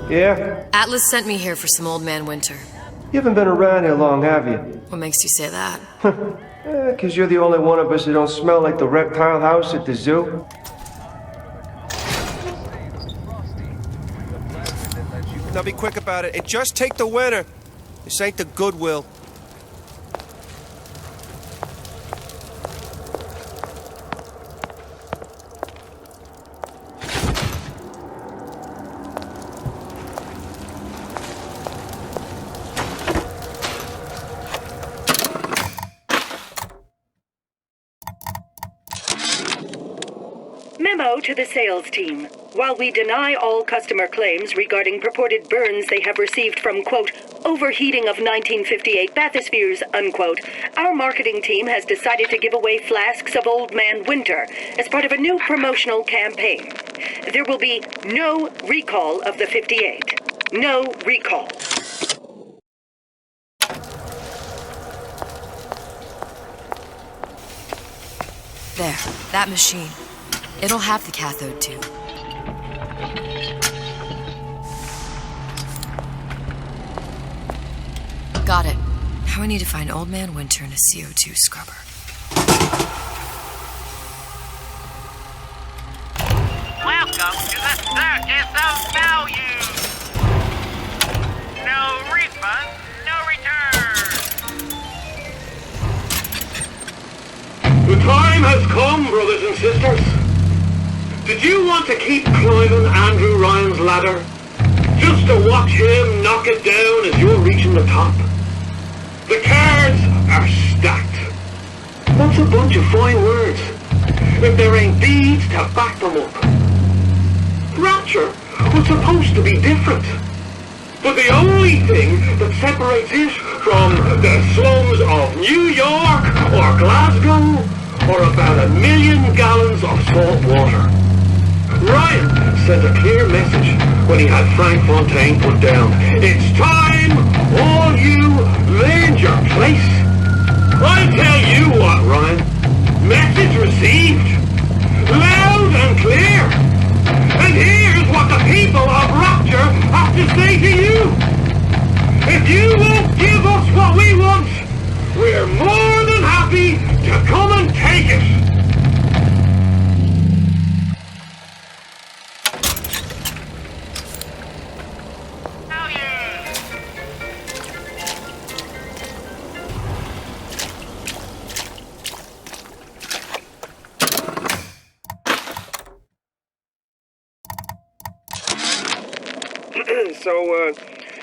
Yeah? Atlas sent me here for some Old Man Winter. You haven't been around here long, have you? What makes you say that? 'Cause you're the only one of us who don't smell like the reptile house at the zoo. Now be quick about it and just take the winner. This ain't the Goodwill. Memo to the sales team. While we deny all customer claims regarding purported burns they have received from, quote, overheating of 1958 bathyspheres, unquote, our marketing team has decided to give away flasks of Old Man Winter as part of a new promotional campaign. There will be no recall of the 58. No recall. There, that machine. It'll have the cathode tube. Got it. Now I need to find Old Man Winter in a CO2 scrubber. Welcome to the circus of value. No refund, no return. The time has come, brothers and sisters. Did you want to keep climbing Andrew Ryan's ladder? Just to watch him knock it down as you're reaching the top? The cards are stacked. That's a bunch of fine words, if there ain't deeds to back them up. Rapture was supposed to be different. But the only thing that separates it from the slums of New York or Glasgow or about 1 million gallons of salt water. Ryan sent a clear message when he had Frank Fontaine put down. It's time all you learned your place. I tell you what, Ryan. Message received. Loud and clear. And here's what the people of Rapture have to say to you. If you won't give us what we want, we're more than happy to come and take it.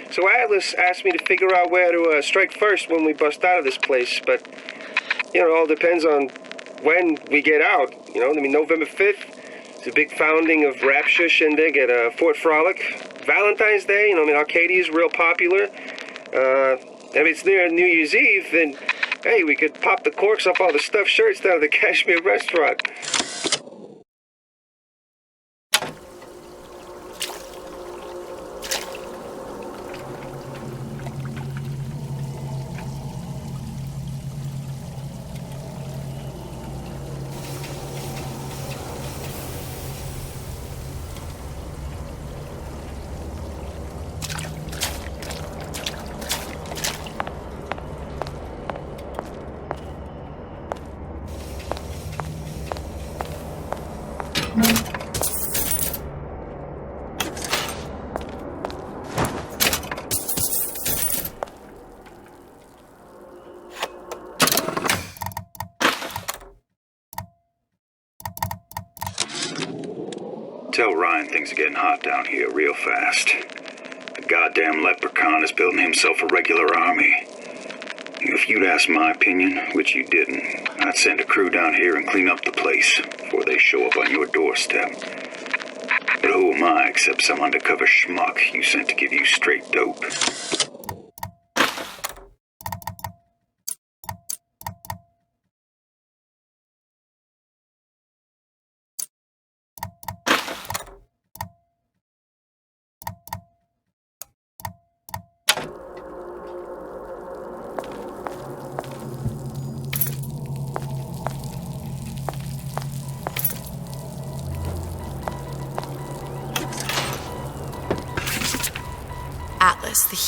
So Atlas asked me to figure out where to strike first when we bust out of this place, but, it all depends on when we get out, November 5th is a big founding of Rapture shindig at Fort Frolic. Valentine's Day, Arcadia's real popular. If it's near New Year's Eve, then, hey, we could pop the corks off all the stuffed shirts down at the Kashmir restaurant. Tell Ryan things are getting hot down here real fast. The goddamn leprechaun is building himself a regular army. If you'd asked my opinion, which you didn't, I'd send a crew down here and clean up the place before they show up on your doorstep. But who am I except some undercover schmuck you sent to give you straight dope?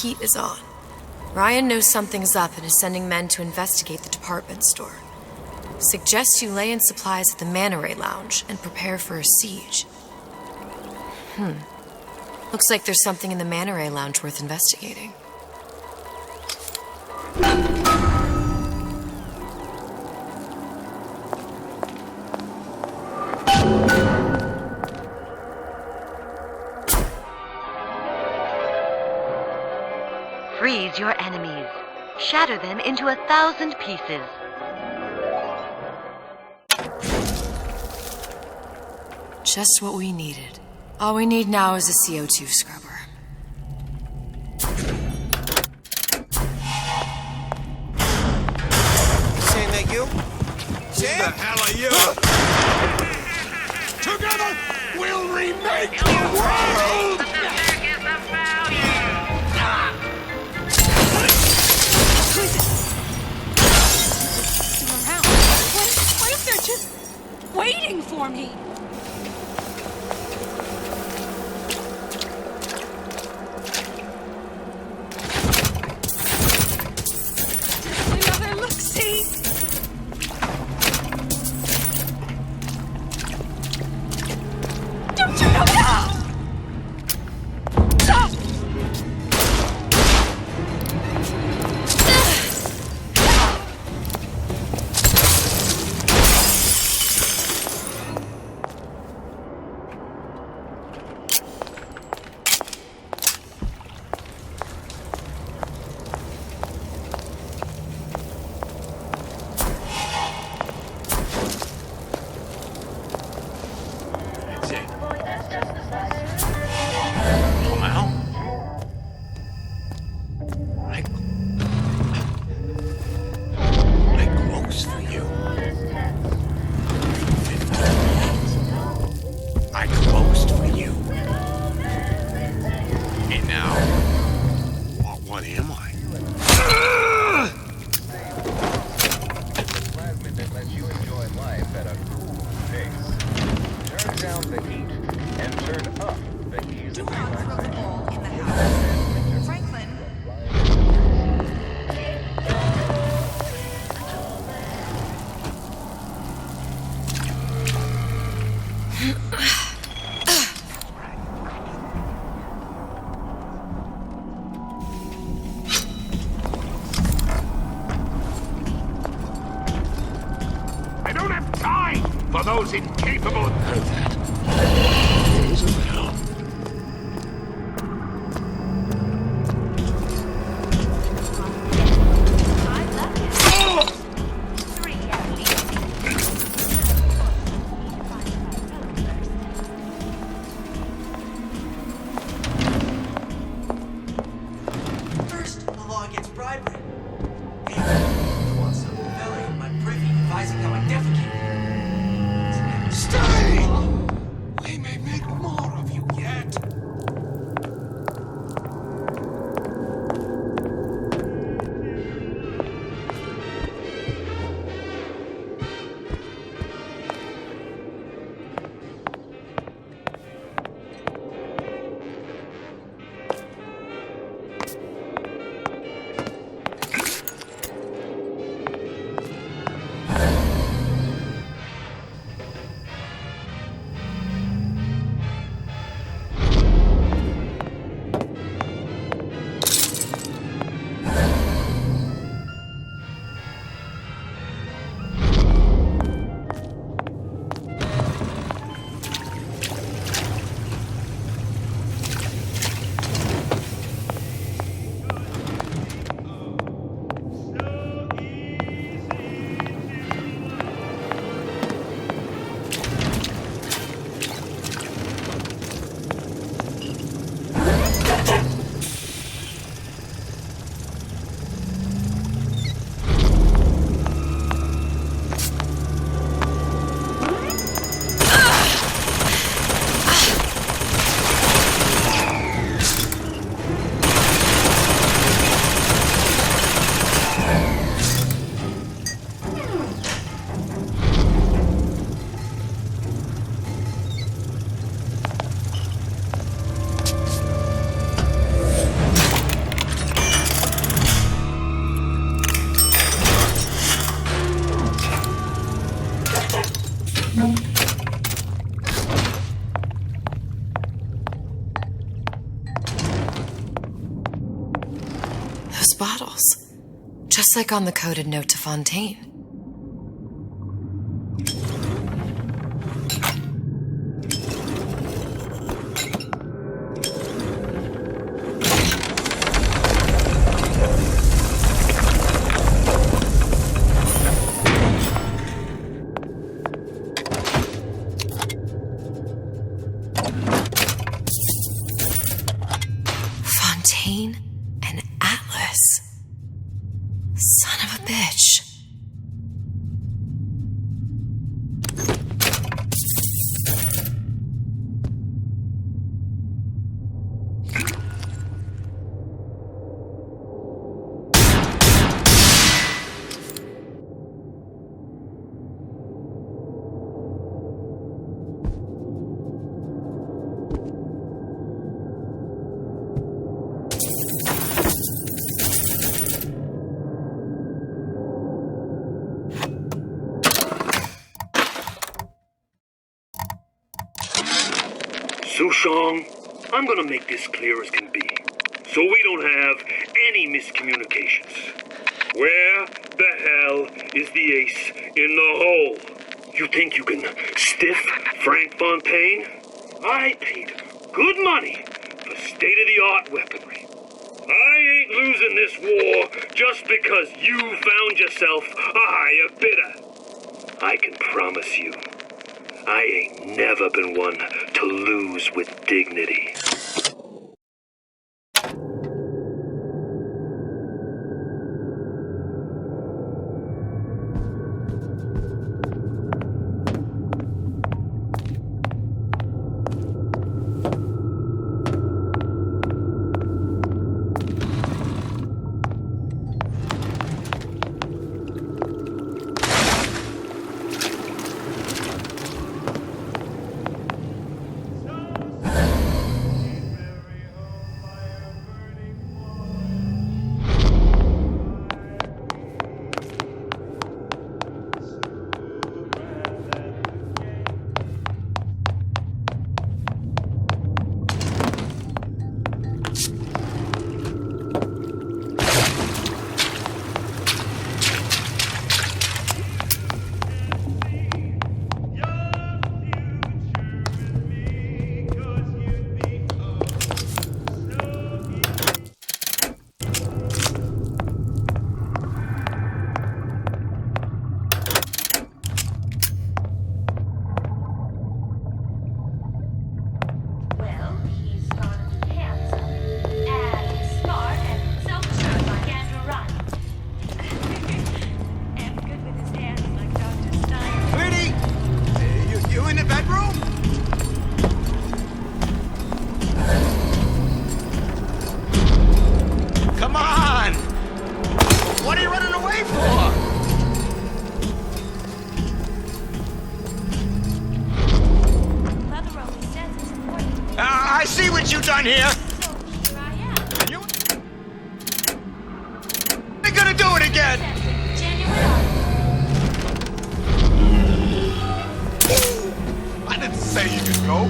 heat is on. Ryan knows something's up and is sending men to investigate the department store. Suggests you lay in supplies at the Manta Ray Lounge and prepare for a siege. Looks like there's something in the Manta Ray Lounge worth investigating. Freeze your enemies. Shatter them into 1,000 pieces. Just what we needed. All we need now is a CO2 scrubber. Saying that you? Sam? Who the hell are you? Together, we'll remake the world! What if they're just waiting for me? Another look-see. Don't you know now? Stop! For those incapable of that. Isabel. First, the law against bribery. And wants some fella in my privy advising how I defecate. Stay! We may make more of you yet. Just like on the coded note to Fontaine. Fontaine and Atlas. Son of a bitch. Sushong, I'm gonna make this clear as can be, so we don't have any miscommunications. Where the hell is the ace in the hole? You think you can stiff Frank Fontaine? I paid good money for state-of-the-art weaponry. I ain't losing this war just because you found yourself a higher bidder. I can promise you, I ain't never been one to lose with dignity. I see what you've done here. You ain't gonna do it again. I didn't say you could go.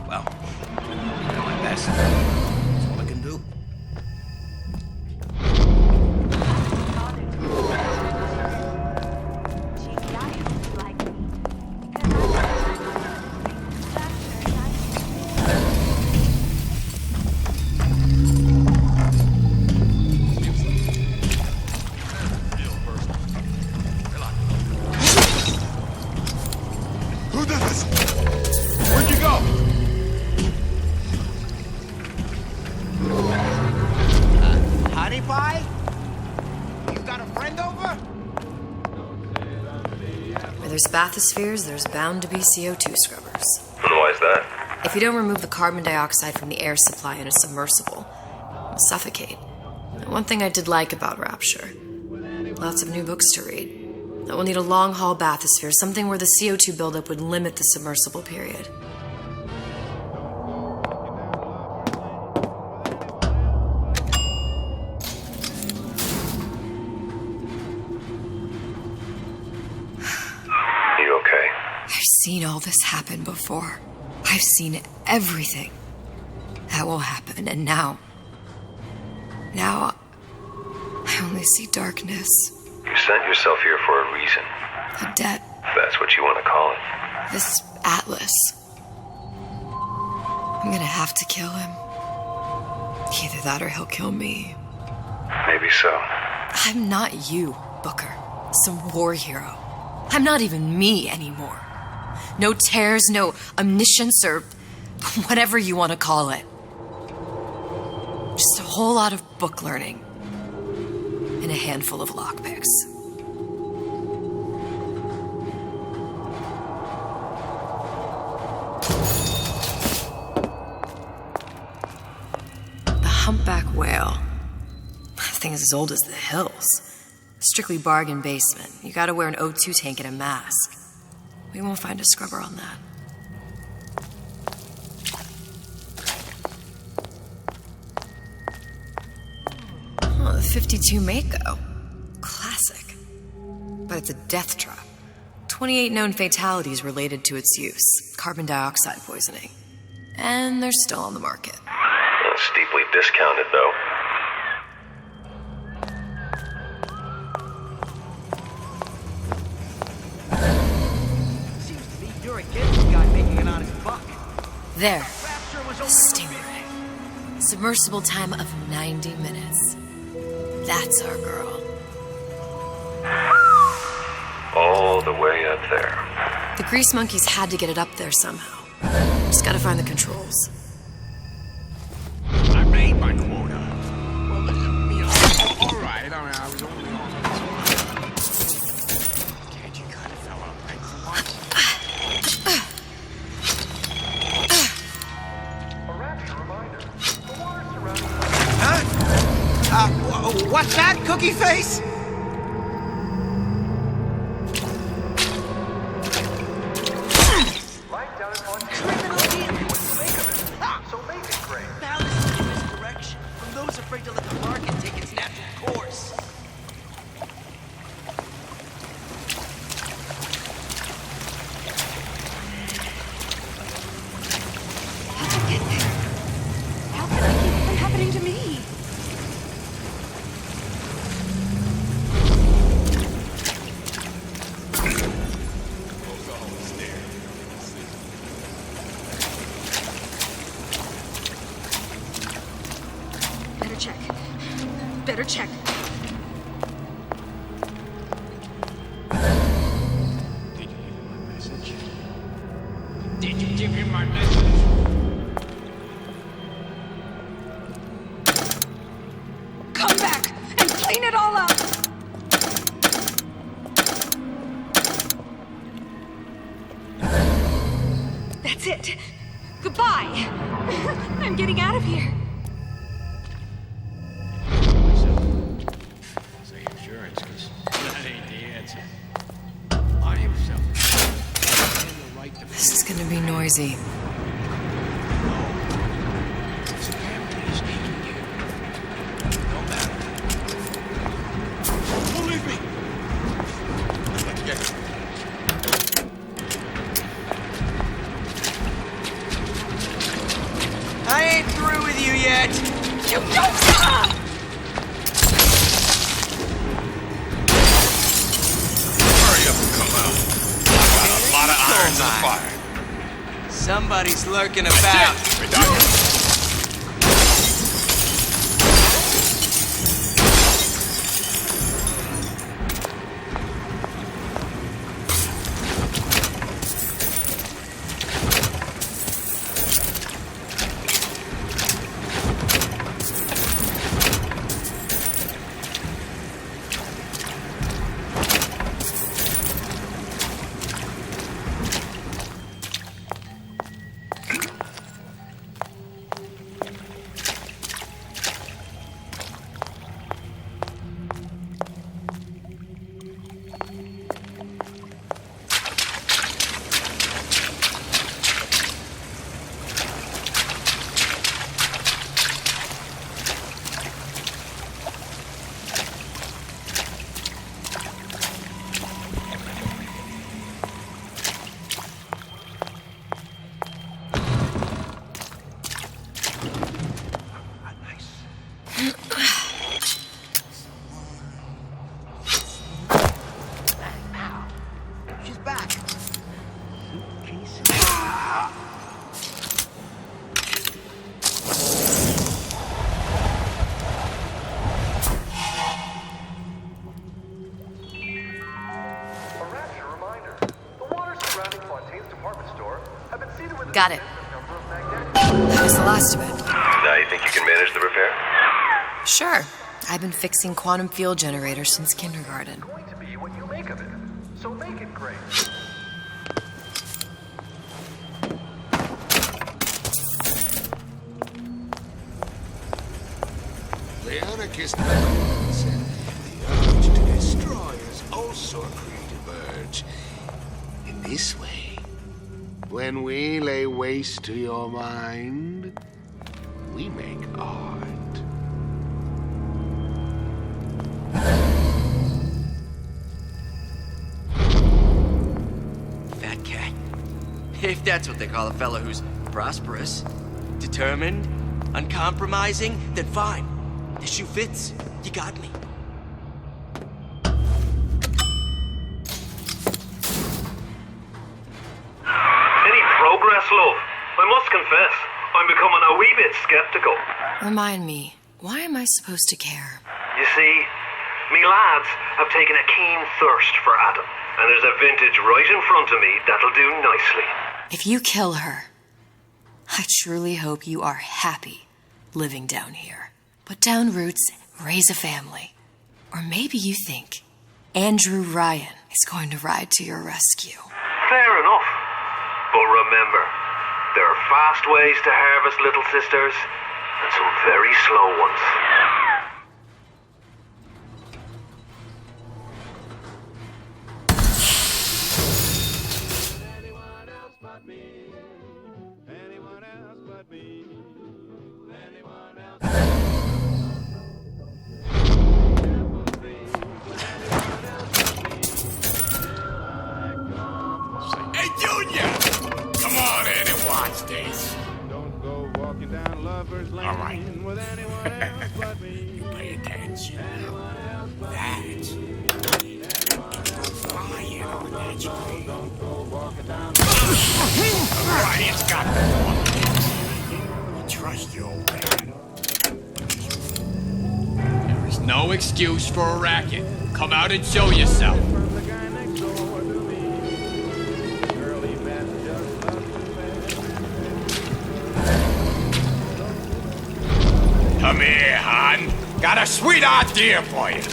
Well, you know my best. That's all I can do. Who did this? Where'd you go? Honey pie? You got a friend over? Where there's bathyspheres, there's bound to be CO2 scrubbers. And why is that? If you don't remove the carbon dioxide from the air supply in a submersible, it'll suffocate. One thing I did like about Rapture, lots of new books to read. That will need a long-haul bathysphere, something where the CO2 buildup would limit the submersible period. You okay? I've seen all this happen before. I've seen everything that will happen, and now I only see darkness. You sent yourself here for a reason. A debt. If that's what you want to call it. This Atlas. I'm gonna have to kill him. Either that or he'll kill me. Maybe so. I'm not you, Booker. Some war hero. I'm not even me anymore. No tears, no omniscience, or whatever you want to call it. Just a whole lot of book learning. And a handful of lockpicks. The humpback whale. That thing is as old as the hills. Strictly bargain basement. You gotta wear an O2 tank and a mask. We won't find a scrubber on that. Oh, the 52 Mako. Classic. But it's a death trap. 28 known fatalities related to its use. Carbon dioxide poisoning. And they're still on the market. Steeply discounted, though. Seems to be you're against the guy making an honest buck. There. The Stingray. Submersible time of 90 minutes. That's our girl. All the way up there. The grease monkeys had to get it up there somehow. Just gotta find the controls. I made my quota. Well, all right. I was only on. Can't you cut it, fella? Huh? What's that, Cookie Face? Afraid to let the market take its natural course. How did I get there? How can I keep it from happening to me? Better check. Did you give him my message? Did you give him my message? Come back and clean it all up. That's it. Goodbye. I'm getting out of here. This is gonna be noisy. Believe me. Let's get it. I ain't through with you yet. You don't stop! Hurry up and come out. I've got a lot of irons in the fire. Somebody's lurking about. Got it. That was the last of it. Now you think you can manage the repair? Sure. I've been fixing quantum field generators since kindergarten. The anarchist Macron said the urge to destroy is also a creative urge. In this way, when we lay waste to your mind, we make art. Fat cat. If that's what they call a fellow who's prosperous, determined, uncompromising, then fine. The shoe fits. You got me. Any progress, love? I must confess, I'm becoming a wee bit skeptical. Remind me, why am I supposed to care? You see, me lads have taken a keen thirst for Adam, and there's a vintage right in front of me that'll do nicely. If you kill her, I truly hope you are happy living down here. Put down roots, raise a family. Or maybe you think Andrew Ryan is going to ride to your rescue. Fair enough. But remember, there are fast ways to harvest little sisters, and some very slow ones. Hey, Junior! Come on in and watch this. All right. You pay attention. That's flying on that screen. Ryan's got the trust you, old man. There is no excuse for a racket. Come out and show yourself. Come here, hon. Got a sweet idea for you.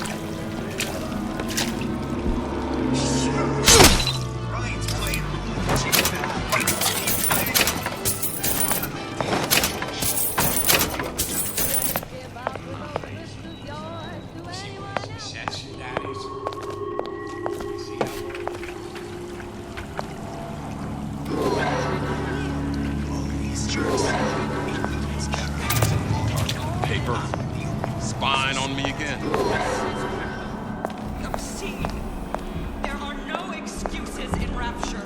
Paper. Spying on me again. No, see, there are no excuses in Rapture.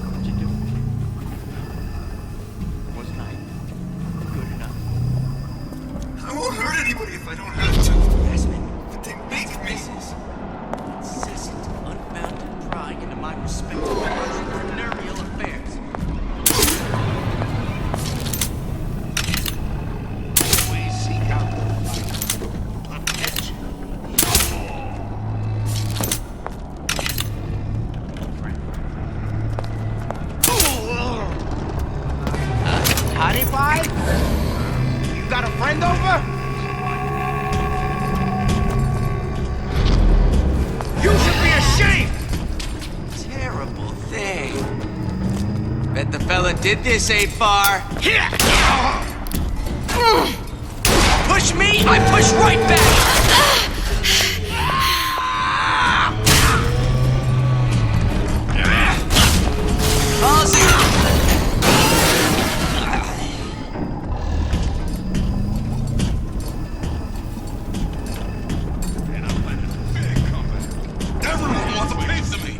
What'd you do? Wasn't I good enough? I won't hurt anybody if I don't have to. But they make me. Incessant, unbounded prying into my respectable entrepreneurial affairs. Always seek out potential. Honey pie? You got a friend over? You should be ashamed! Terrible thing. Bet the fella did this ain't far. Here! Push me, I push right back! Everyone wants a piece of me.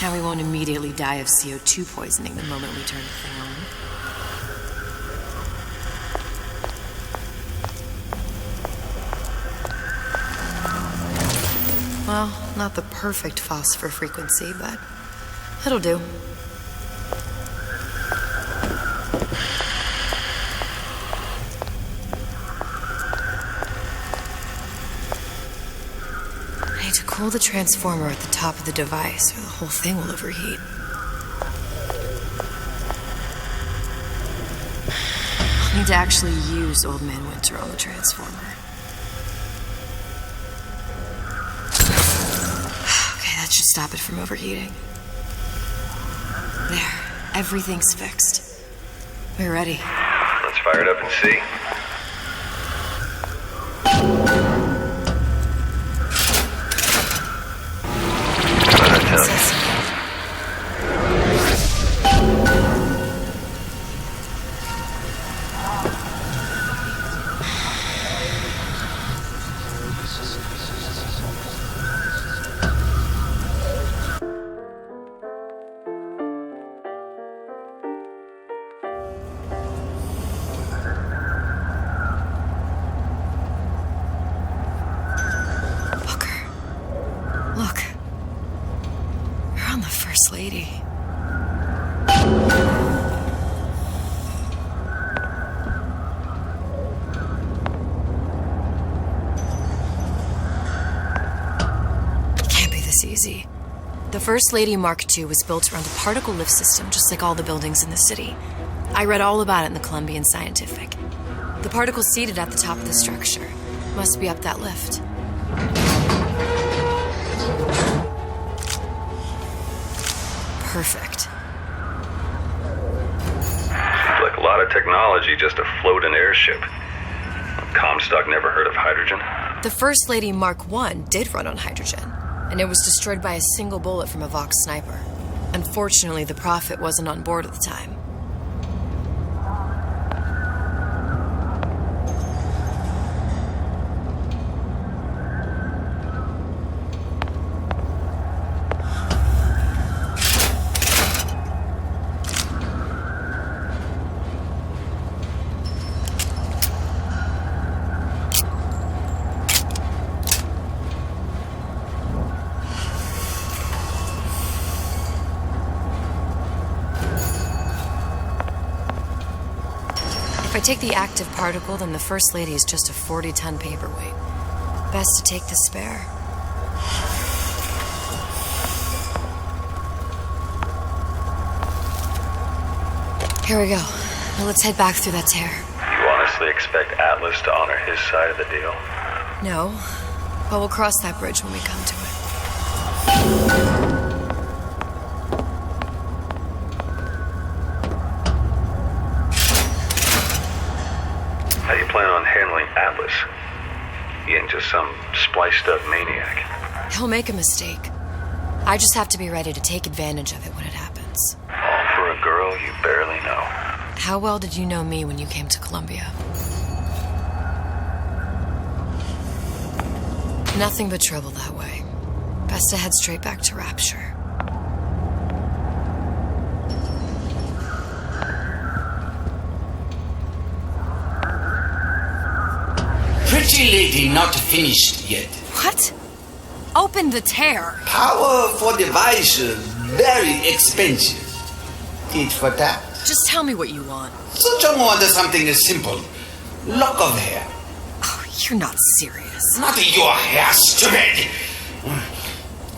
Now we won't immediately die of CO2 poisoning the moment we turn the thing on. Well, not the perfect phosphor frequency, but it'll do. I need to cool the transformer at the top of the device, or the whole thing will overheat. I'll need to actually use Old Man Winter on the transformer. That should stop it from overheating. There, everything's fixed. We're ready. Let's fire it up and see. Lady. It can't be this easy. The First Lady Mark II was built around a particle lift system, just like all the buildings in the city. I read all about it in the Columbian Scientific. The particles seated at the top of the structure must be up that lift. Perfect. Seems like a lot of technology just to float an airship. Comstock never heard of hydrogen. The First Lady Mark I did run on hydrogen, and it was destroyed by a single bullet from a Vox sniper. Unfortunately, the Prophet wasn't on board at the time. If I take the active particle, then the First Lady is just a 40-ton paperweight. Best to take the spare. Here we go. Now let's head back through that tear. You honestly expect Atlas to honor his side of the deal? No, but we'll cross that bridge when we come to it. How do you plan on handling Atlas? He ain't just some spliced-up maniac. He'll make a mistake. I just have to be ready to take advantage of it when it happens. All for a girl you barely know. How well did you know me when you came to Columbia? Nothing but trouble that way. Best to head straight back to Rapture. Pretty lady not finished yet. What? Open the tear. Power for device, very expensive. Tit for tat. Just tell me what you want. Such a wonder something is simple. Lock of hair. Oh, you're not serious. Not your hair, stupid.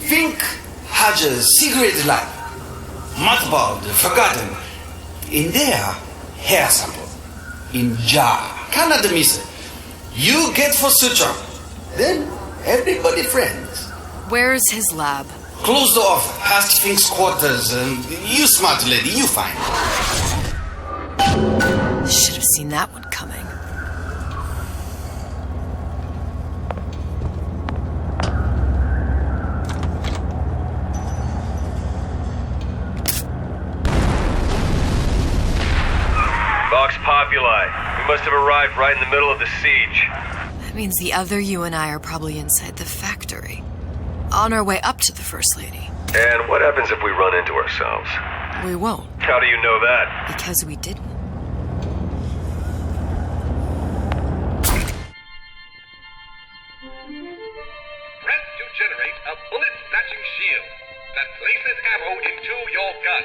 Think has a secret life. Mothballed, forgotten. In there, hair sample. In jar. Cannot miss it. You get for suture. Then everybody friends. Where's his lab? Closed off, past Fink's quarters. You smart lady, you find. Should have seen that one coming. Vox Populi. We must have arrived right in the middle of the siege. That means the other you and I are probably inside the factory. On our way up to the First Lady. And what happens if we run into ourselves? We won't. How do you know that? Because we didn't. Press to generate a bullet-snatching shield that places ammo into your gun.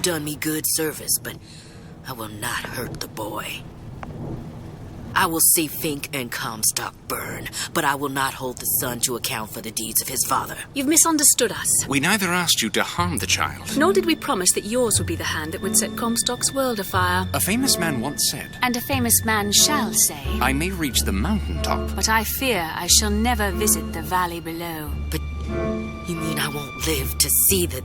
Done me good service, but I will not hurt the boy. I will see Fink and Comstock burn, but I will not hold the son to account for the deeds of his father. You've misunderstood us. We neither asked you to harm the child. Nor did we promise that yours would be the hand that would set Comstock's world afire. A famous man once said, And a famous man shall say, I may reach the mountaintop, but I fear I shall never visit the valley below. But you mean I won't live to see the...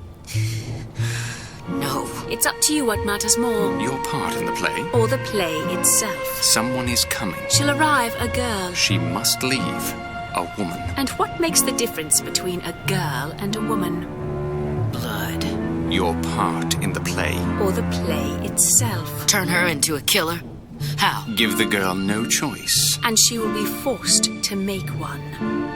No. It's up to you what matters more. Your part in the play? Or the play itself. Someone is coming. She'll arrive, a girl. She must leave, a woman. And what makes the difference between a girl and a woman? Blood. Your part in the play. Or the play itself. Turn her into a killer? How? Give the girl no choice. And she will be forced to make one.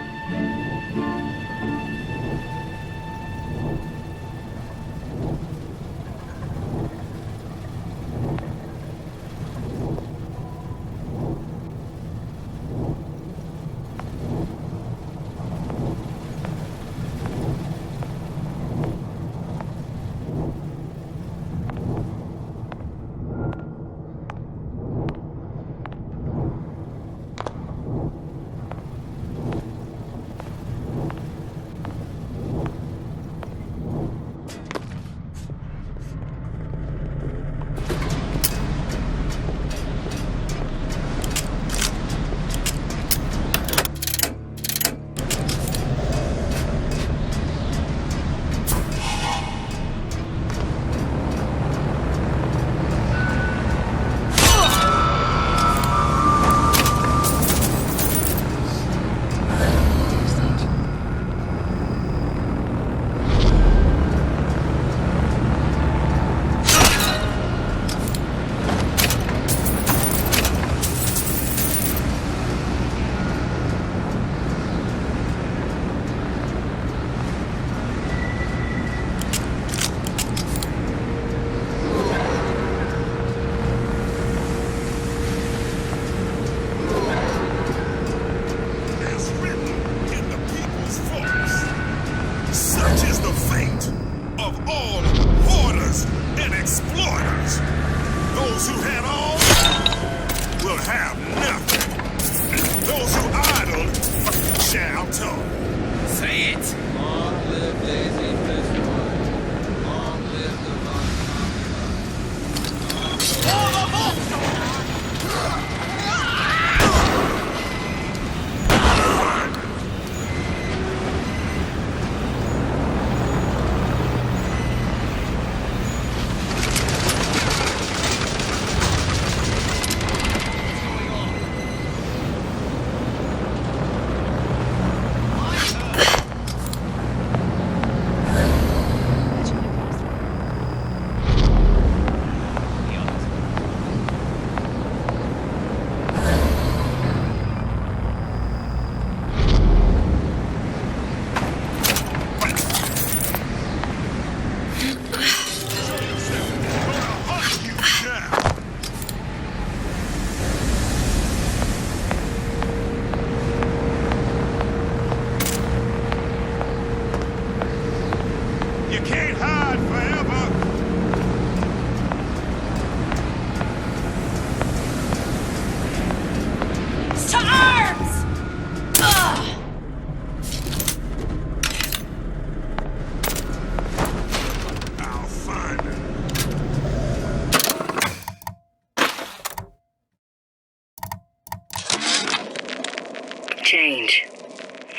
change.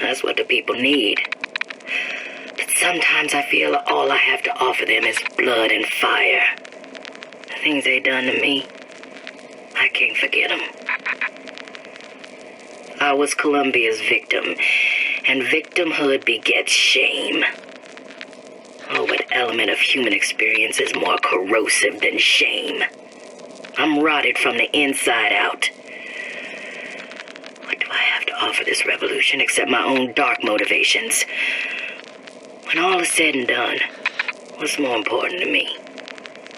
That's what the people need. But sometimes I feel all I have to offer them is blood and fire. The things they done to me, I can't forget them. I was Columbia's victim, and victimhood begets shame. Oh, what element of human experience is more corrosive than shame? I'm rotted from the inside out. What do I have to offer this revolution except my own dark motivations? When all is said and done, what's more important to me?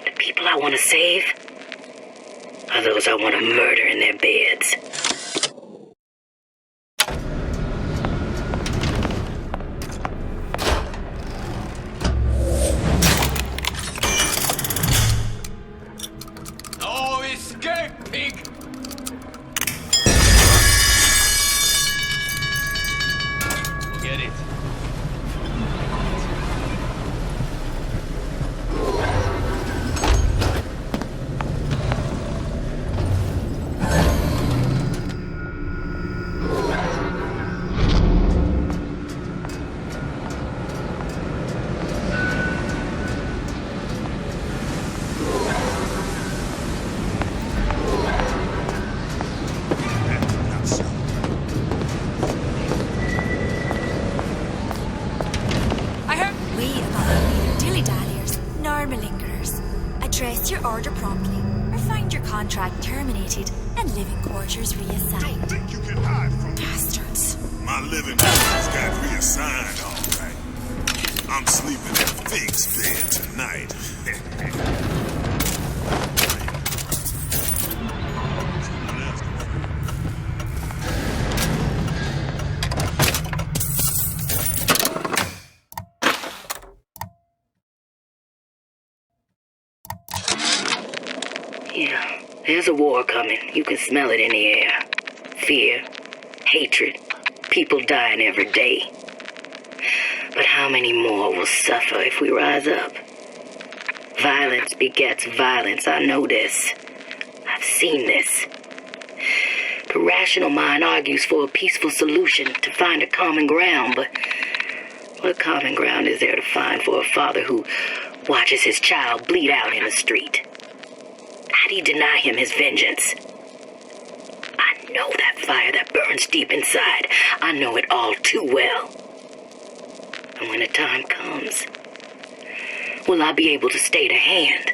The people I want to save? Or those I want to murder in their beds? No escape, pig! Forget it. Address your order promptly, or find your contract terminated and living quarters reassigned. Don't think you can hide from bastards. My living quarters got reassigned, all right. I'm sleeping in Fink's bed tonight. Yeah, there's a war coming. You can smell it in the air. Fear, hatred, people dying every day. But how many more will suffer if we rise up? Violence begets violence. I know this. I've seen this. The rational mind argues for a peaceful solution to find a common ground, but what common ground is there to find for a father who watches his child bleed out in the street? How do you deny him his vengeance? I know that fire that burns deep inside. I know it all too well. And when the time comes, will I be able to stay the hand?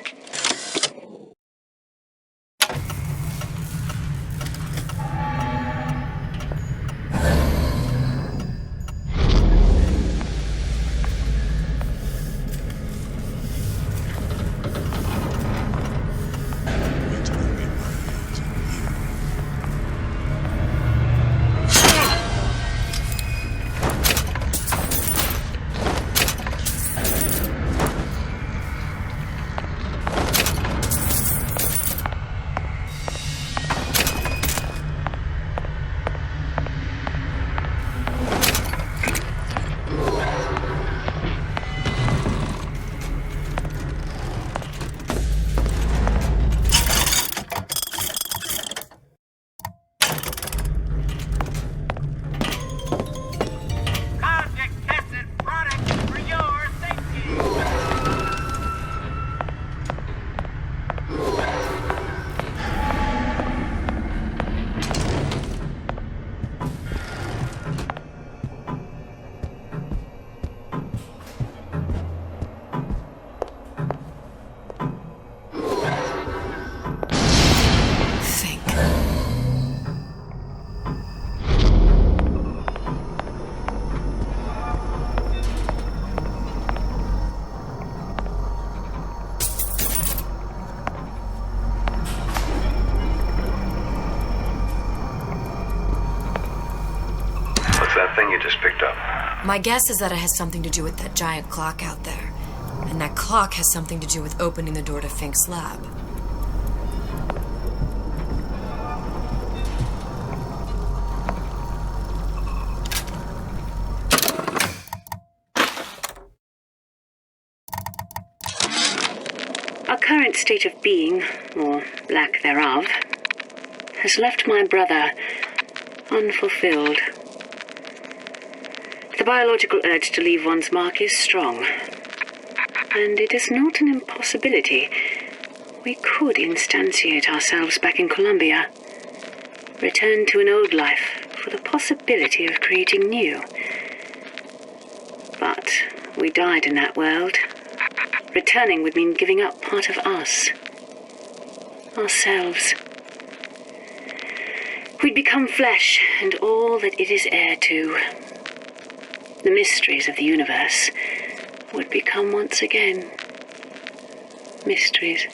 My guess is that it has something to do with that giant clock out there. And that clock has something to do with opening the door to Fink's lab. Our current state of being, or lack thereof, has left my brother unfulfilled. The biological urge to leave one's mark is strong. And it is not an impossibility. We could instantiate ourselves back in Columbia. Return to an old life for the possibility of creating new. But we died in that world. Returning would mean giving up part of us. Ourselves. We'd become flesh and all that it is heir to. The mysteries of the universe would become once again mysteries.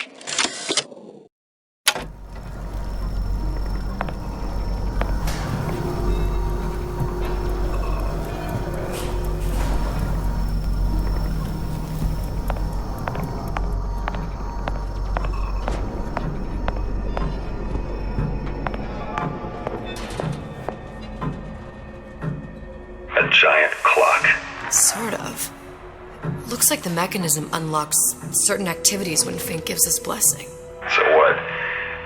Giant clock. Sort of. Looks like the mechanism unlocks certain activities when Fink gives his blessing. So what?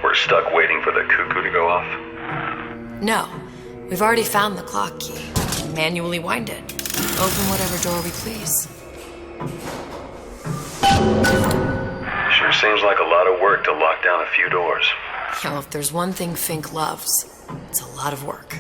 We're stuck waiting for the cuckoo to go off? No. We've already found the clock key. Manually wind it. Open whatever door we please. Sure seems like a lot of work to lock down a few doors. Yo, if there's one thing Fink loves, it's a lot of work.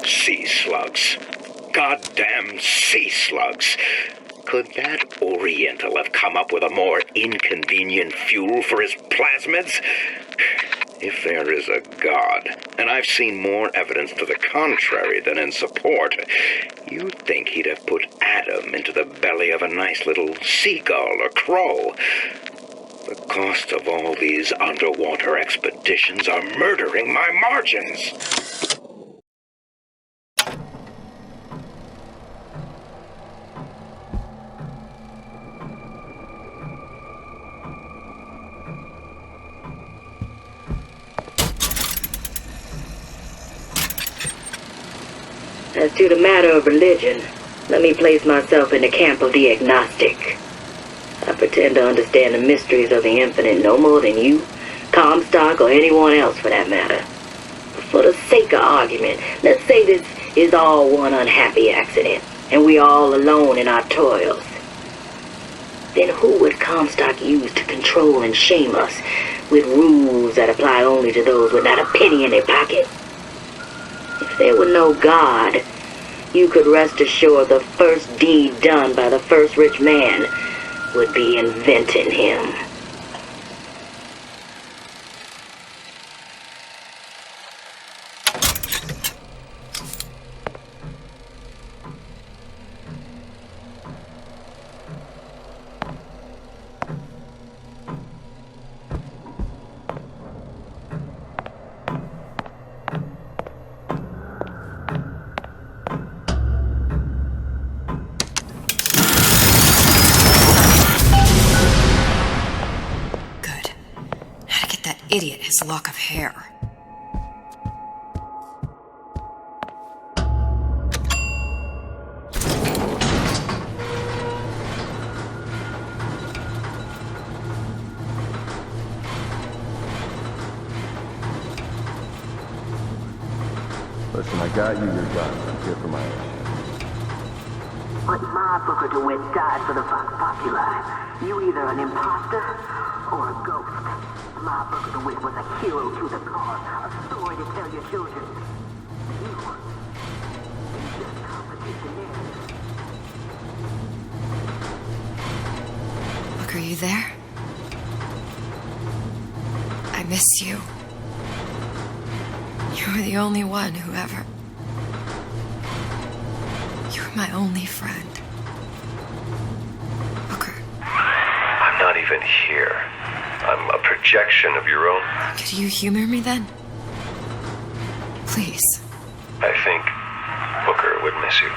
Sea slugs. Goddamn sea slugs. Could that Oriental have come up with a more inconvenient fuel for his plasmids? If there is a God, and I've seen more evidence to the contrary than in support, you'd think he'd have put Adam into the belly of a nice little seagull or crow. The cost of all these underwater expeditions are murdering my margins. As to the matter of religion, let me place myself in the camp of the agnostic. I pretend to understand the mysteries of the infinite no more than you, Comstock, or anyone else for that matter. But for the sake of argument, let's say this is all one unhappy accident, and we are all alone in our toils. Then who would Comstock use to control and shame us with rules that apply only to those with not a penny in their pocket? If there were no God, you could rest assured the first deed done by the first rich man would be inventing him. idiot his lock of hair. Listen, I got you your guns. I'm here for my own shit. But my Booker DeWitt died for the Vox Populi. You either an imposter or a ghost. My Booker DeWitt was a hero to the cause, a story to tell your children. You just complicate the narrative. Look, are you there? I miss you. You were the only one who ever... You were my only friend. Booker. I'm not even here. I'm a projection of your own. Could you humor me then? Please. I think Booker would miss you.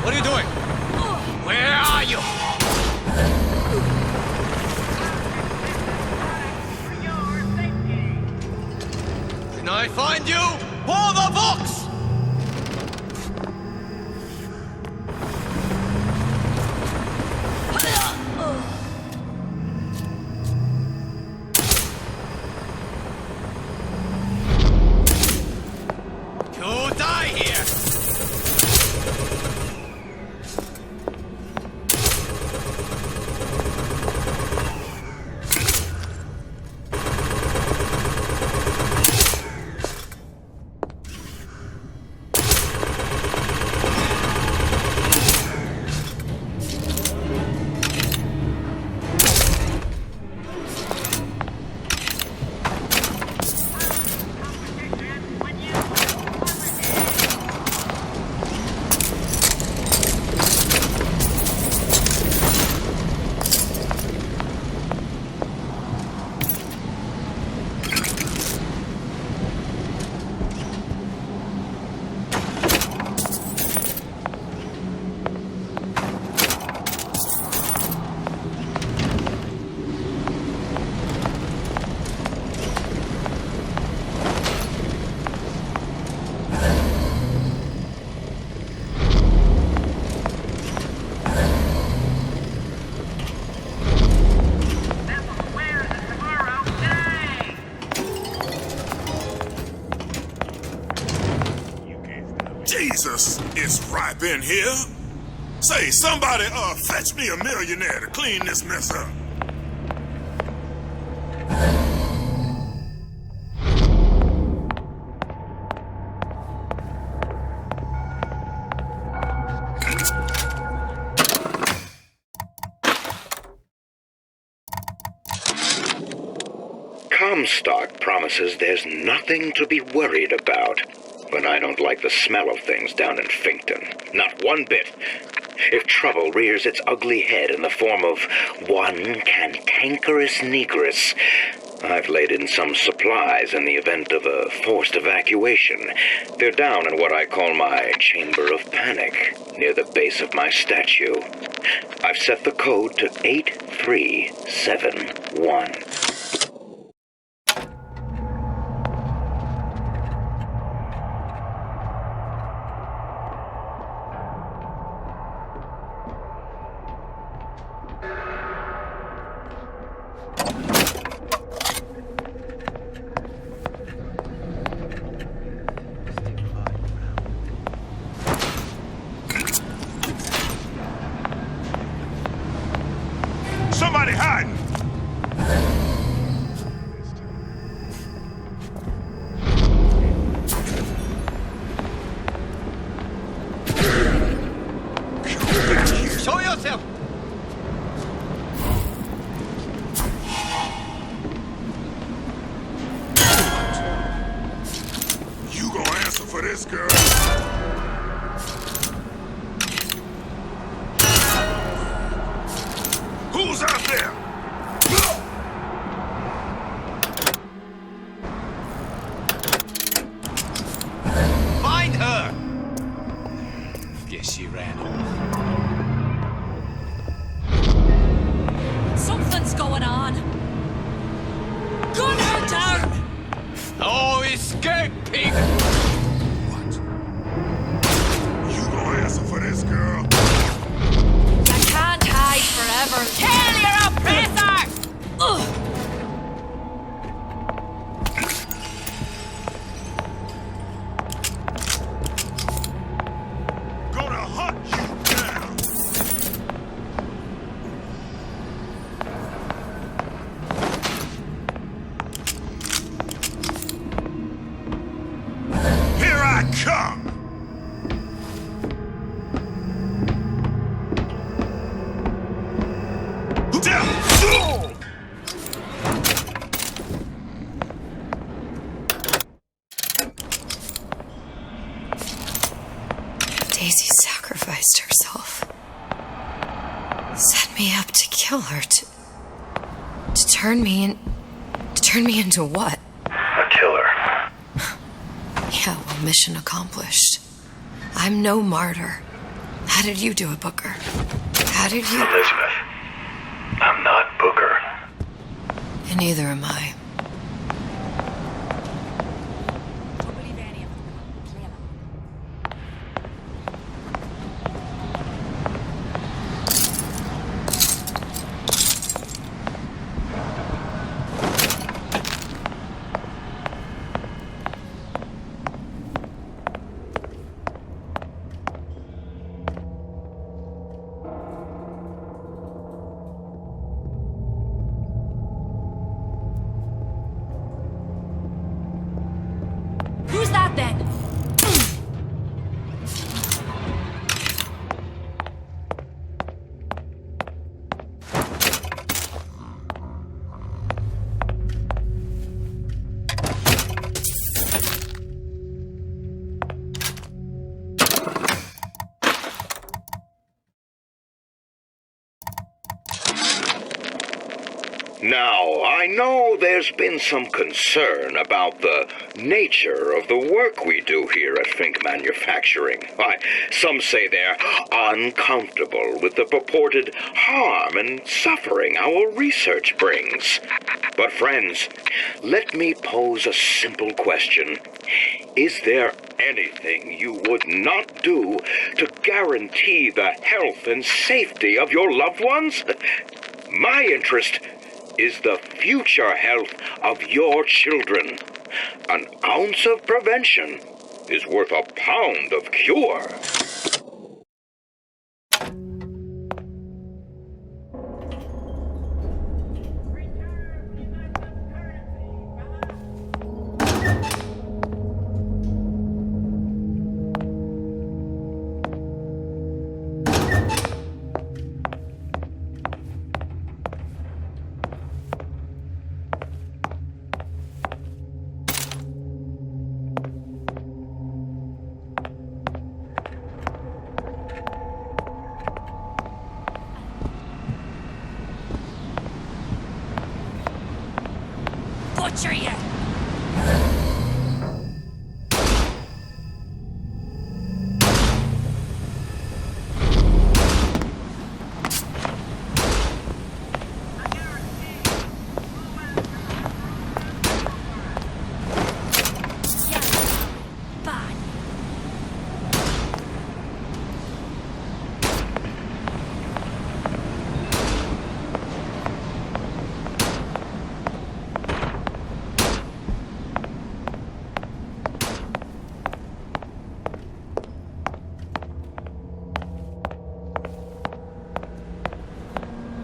What are you doing? Where are you? Can I find you? Pull the box! You die here! Jesus, it's ripe in here. Say, somebody, fetch me a millionaire to clean this mess up. Comstock promises there's nothing to be worried about. But I don't like the smell of things down in Finkton. Not one bit. If trouble rears its ugly head in the form of one cantankerous negress, I've laid in some supplies in the event of a forced evacuation. They're down in what I call my chamber of panic, near the base of my statue. I've set the code to 8371. Somebody hiding! yourself! You gonna answer for this, girl? Who's out there? Find her! Guess she ran off. Something's going on. Gun her down! Oh, escape, pig! You gonna answer for this, girl? You can't hide forever. Kill your oppressor! Ugh. Gonna hunt you down. Here I come. Daisy sacrificed herself. Set me up to kill her, to turn me into what? A killer. Yeah, well, mission accomplished. I'm no martyr. How did you do it, Booker? How did you... Elizabeth, I'm not Booker. And neither am I. Who's that then? Now, I know there's been some concern about the nature of the work we do here at Fink Manufacturing. Why, some say they're uncomfortable with the purported harm and suffering our research brings. But friends, let me pose a simple question. Is there anything you would not do to guarantee the health and safety of your loved ones? My interest is the future health of your children. An ounce of prevention is worth a pound of cure. Butcher you!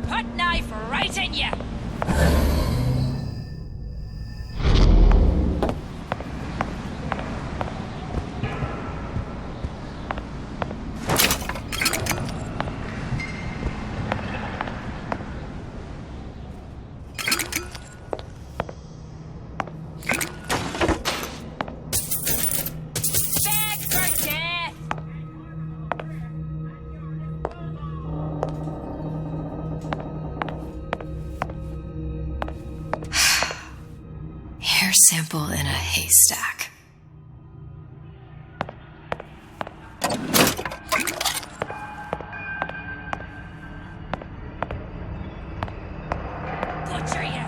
Put knife right in you! Air sample in a haystack. Butcher you!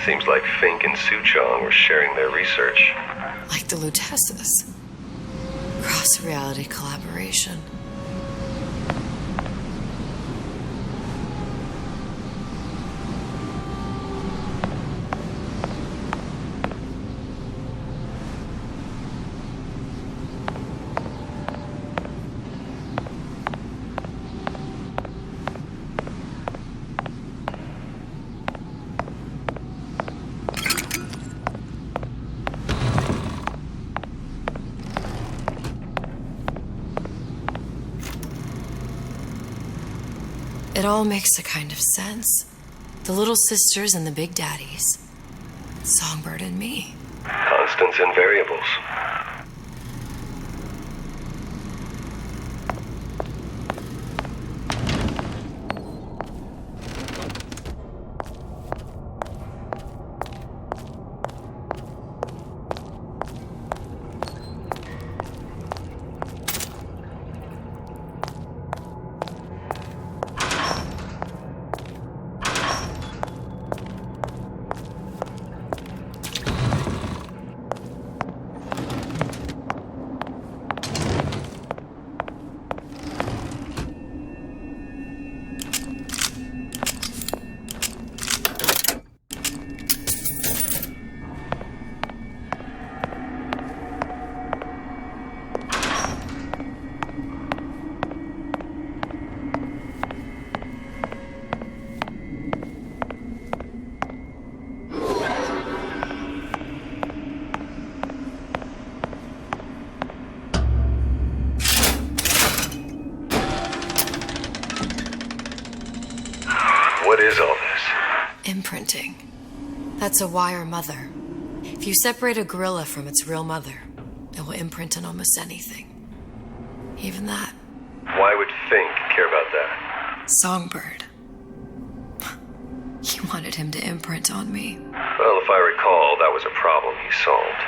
Seems like Fink and Suchong were sharing their research. Like the Lutesses. Cross-reality collaboration. It all makes a kind of sense. The little sisters and the big daddies. Songbird and me. Constants and variables. What is all this? Imprinting. That's a wire mother. If you separate a gorilla from its real mother, it will imprint on almost anything. Even that. Why would Fink care about that? Songbird. He wanted him to imprint on me. Well, if I recall, that was a problem he solved.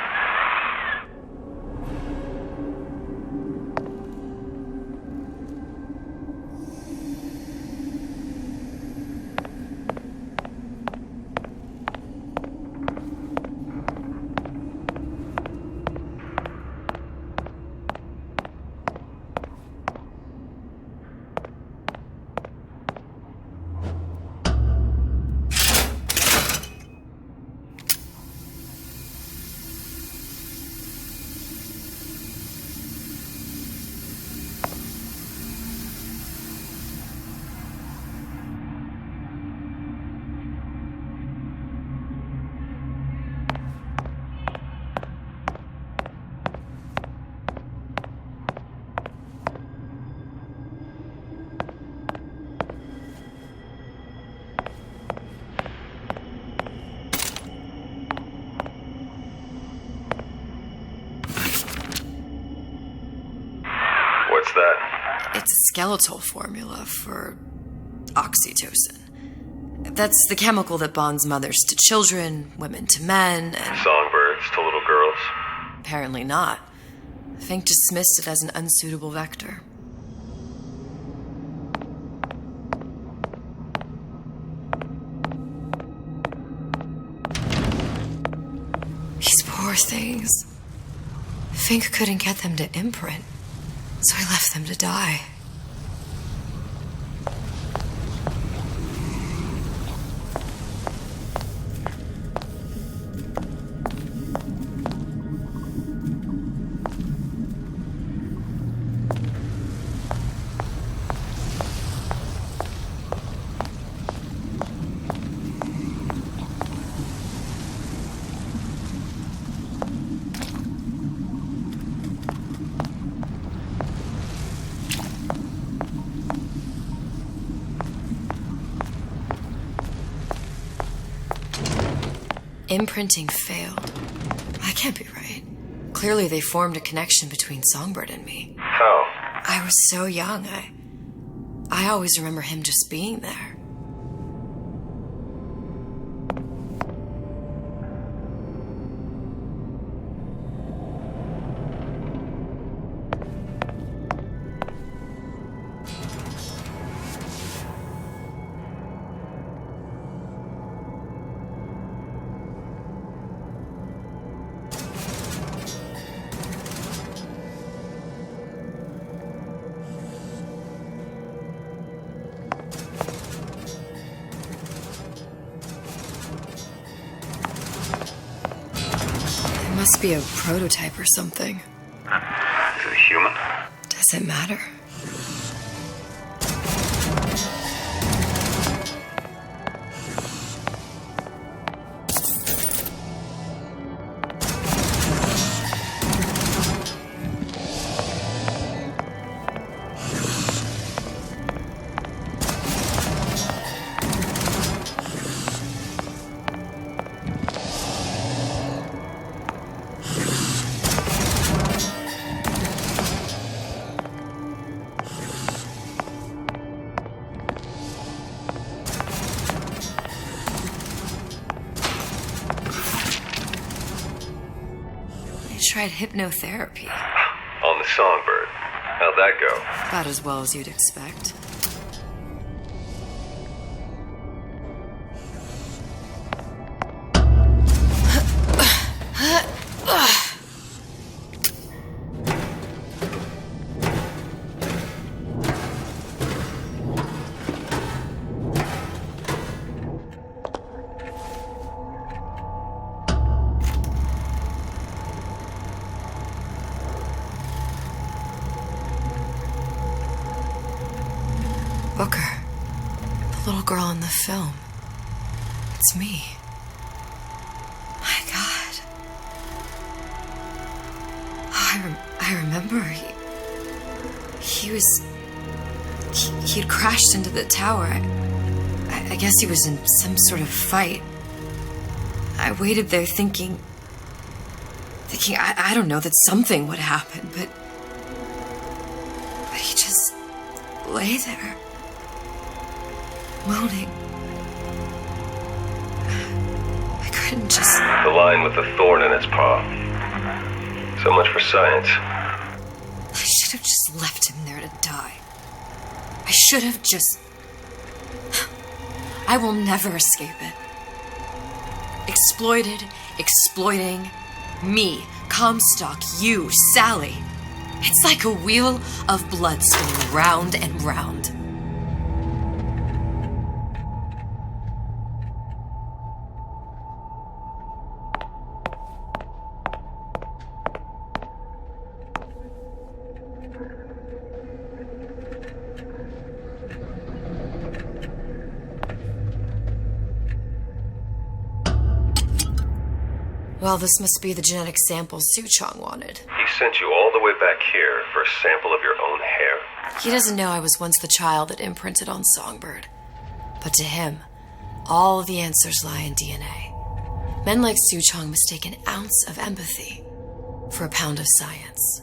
skeletal formula for oxytocin. That's the chemical that bonds mothers to children, women to men, and... Songbirds to little girls. Apparently not. Fink dismissed it as an unsuitable vector. These poor things. Fink couldn't get them to imprint, so he left them to die. Imprinting failed. That can't be right. Clearly they formed a connection between Songbird and me. How? I was so young. I always remember him just being there. Must be a prototype or something. Is it a human? Does it matter? Tried hypnotherapy. On the Songbird. How'd that go? About as well as you'd expect. Booker. The little girl in the film. It's me. My God. Oh, I remember. He had crashed into the tower. I guess he was in some sort of fight. I waited there thinking I don't know, that something would happen, but he just lay there. Moaning. I couldn't just... The line with the thorn in its paw. So much for science. I should have just left him there to die. I should have just... I will never escape it. Exploited, exploiting, me, Comstock, you, Sally. It's like a wheel of blood spinning round and round. Well, this must be the genetic sample Suchong wanted. He sent you all the way back here for a sample of your own hair? He doesn't know I was once the child that imprinted on Songbird. But to him, all of the answers lie in DNA. Men like Suchong mistake an ounce of empathy for a pound of science.